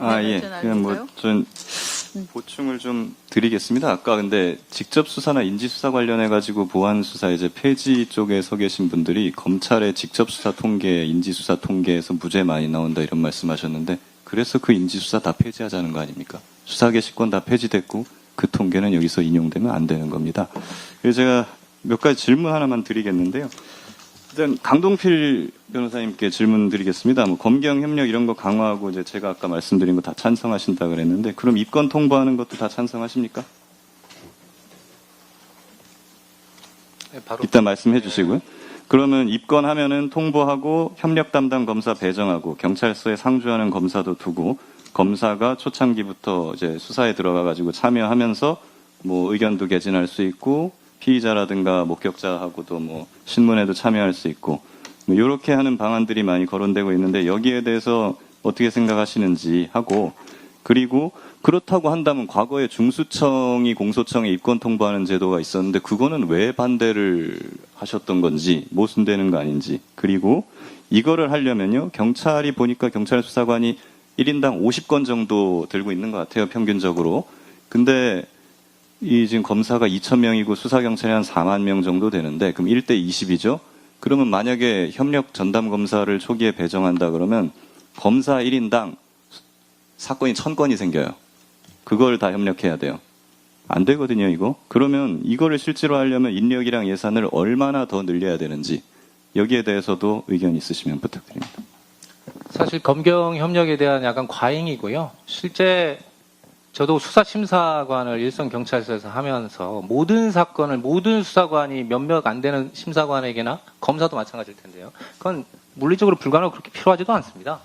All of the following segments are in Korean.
예. 그냥 좀 보충을 좀 드리겠습니다. 아까 근데 직접 수사나 인지 수사 관련해 가지고 보안 수사 이제 폐지 쪽에 서 계신 분들이 검찰의 직접 수사 통계, 인지 수사 통계에서 무죄 많이 나온다 이런 말씀하셨는데 그래서 그 인지 수사 다 폐지하자는 거 아닙니까? 수사 개시권 다 폐지됐고 그 통계는 여기서 인용되면 안 되는 겁니다. 그래서 제가 몇 가지 질문 하나만 드리겠는데요. 일단 강동필 변호사님께 질문 드리겠습니다. 검경 협력 이런 거 강화하고 이제 제가 아까 말씀드린 거 다 찬성하신다 그랬는데 그럼 입건 통보하는 것도 다 찬성하십니까? 네, 바로 이따 말씀해 주시고요. 그러면 입건하면은 통보하고 협력 담당 검사 배정하고 경찰서에 상주하는 검사도 두고 검사가 초창기부터 이제 수사에 들어가 가지고 참여하면서 뭐 의견도 개진할 수 있고 피의자라든가 목격자하고도 뭐 신문에도 참여할 수 있고 뭐 이렇게 하는 방안들이 많이 거론되고 있는데 여기에 대해서 어떻게 생각하시는지 하고 그리고 그렇다고 한다면 과거에 중수청이 공소청에 입건 통보하는 제도가 있었는데 그거는 왜 반대를 하셨던 건지 모순되는 거 아닌지 그리고 이거를 하려면요 경찰이 보니까 경찰 수사관이 1인당 50건 정도 들고 있는 것 같아요 평균적으로. 근데 이 지금 검사가 2,000명이고 수사경찰이 한 4만 명 정도 되는데 그럼 1대 20이죠. 그러면 만약에 협력 전담 검사를 초기에 배정한다 그러면 검사 1인당 사건이 1,000건이 생겨요. 그걸 다 협력해야 돼요. 안 되거든요, 이거. 그러면 이거를 실제로 하려면 인력이랑 예산을 얼마나 더 늘려야 되는지 여기에 대해서도 의견 있으시면 부탁드립니다. 사실 검경 협력에 대한 약간 과잉이고요. 실제 저도 수사심사관을 일선 경찰서에서 하면서 모든 사건을 모든 수사관이 몇몇 안 되는 심사관에게나 검사도 마찬가지일 텐데요. 그건 물리적으로 불가능하고 그렇게 필요하지도 않습니다.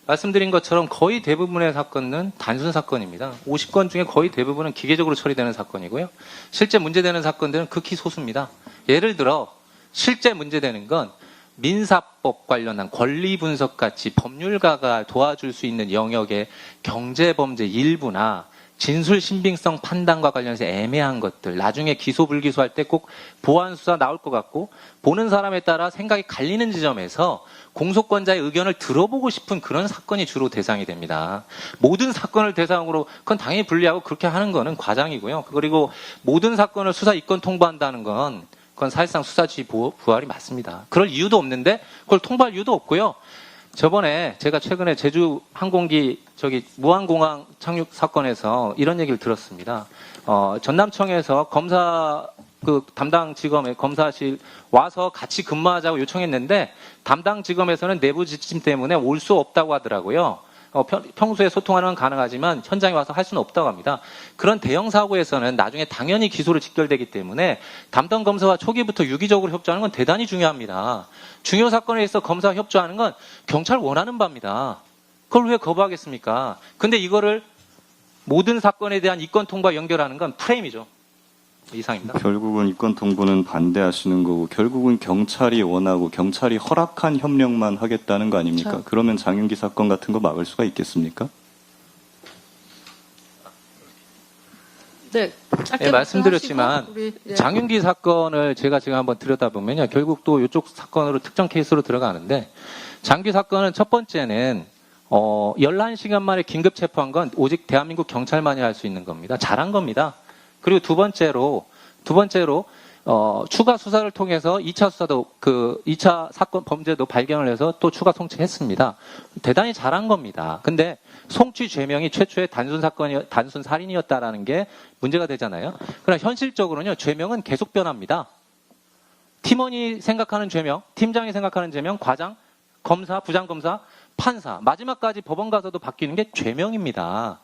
말씀드린 것처럼 거의 대부분의 사건은 단순 사건입니다. 50건 중에 거의 대부분은 기계적으로 처리되는 사건이고요. 실제 문제되는 사건들은 극히 소수입니다. 예를 들어 실제 문제되는 건 민사법 관련한 권리 분석 같이 법률가가 도와줄 수 있는 영역의 경제범죄 일부나 진술 신빙성 판단과 관련해서 애매한 것들 나중에 기소 불기소할 때 꼭 보안 수사 나올 것 같고 보는 사람에 따라 생각이 갈리는 지점에서 공소권자의 의견을 들어보고 싶은 그런 사건이 주로 대상이 됩니다. 모든 사건을 대상으로 그건 당연히 불리하고 그렇게 하는 거는 과장이고요. 그리고 모든 사건을 수사 입건 통보한다는 건 그건 사실상 수사지휘 부활이 맞습니다. 그럴 이유도 없는데 그걸 통보할 이유도 없고요. 저번에 제가 최근에 제주 항공기 무한공항 착륙 사건에서 이런 얘기를 들었습니다. 전남청에서 검사 담당 지검의 검사실 와서 같이 근무하자고 요청했는데 담당 지검에서는 내부 지침 때문에 올 수 없다고 하더라고요. 평소에 소통하는 건 가능하지만 현장에 와서 할 수는 없다고 합니다. 그런 대형 사고에서는 나중에 당연히 기소로 직결되기 때문에 담당 검사와 초기부터 유기적으로 협조하는 건 대단히 중요합니다. 중요 사건에 있어 검사와 협조하는 건 경찰 원하는 바입니다. 그걸 왜 거부하겠습니까? 근데 이거를 모든 사건에 대한 입건 통보와 연결하는 건 프레임이죠. 이상입니다. 결국은 입건 통보는 반대하시는 거고 결국은 경찰이 원하고 경찰이 허락한 협력만 하겠다는 거 아닙니까? 그렇죠. 그러면 장윤기 사건 같은 거 막을 수가 있겠습니까? 네, 짧게 네, 말씀드렸지만 우리, 장윤기 사건을 제가 지금 한번 들여다보면요. 결국 또 이쪽 사건으로 특정 케이스로 들어가는데 장기 사건은 첫 번째는 11시간 만에 긴급 체포한 건 오직 대한민국 경찰만이 할 수 있는 겁니다. 잘한 겁니다. 그리고 두 번째로 추가 수사를 통해서 2차 수사도 2차 사건 범죄도 발견을 해서 또 추가 송치했습니다. 대단히 잘한 겁니다. 근데 송치 죄명이 최초의 단순 살인이었다라는 게 문제가 되잖아요. 그러나 현실적으로는요, 죄명은 계속 변합니다. 팀원이 생각하는 죄명, 팀장이 생각하는 죄명, 과장, 검사, 부장검사, 판사, 마지막까지 법원 가서도 바뀌는 게 죄명입니다.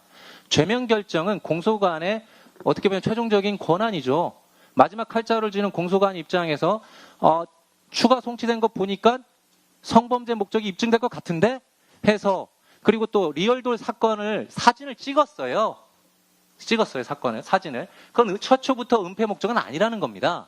죄명 결정은 공소관의 어떻게 보면 최종적인 권한이죠. 마지막 칼자루를 쥐는 공소관 입장에서 추가 송치된 거 보니까 성범죄 목적이 입증될 것 같은데 해서 그리고 또 리얼돌 사진을 찍었어요. 사진을. 그건 최초부터 은폐 목적은 아니라는 겁니다.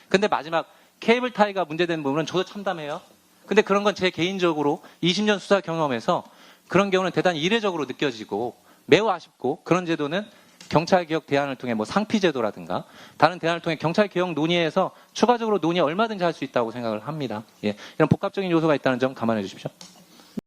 근데 마지막 케이블 타이가 문제된 부분은 저도 참담해요. 근데 그런 건 제 개인적으로 20년 수사 경험에서 그런 경우는 대단히 이례적으로 느껴지고 매우 아쉽고 그런 제도는 경찰개혁 대안을 통해 상피제도라든가 다른 대안을 통해 경찰개혁 논의에서 추가적으로 논의 얼마든지 할 수 있다고 생각을 합니다. 예, 이런 복합적인 요소가 있다는 점 감안해 주십시오.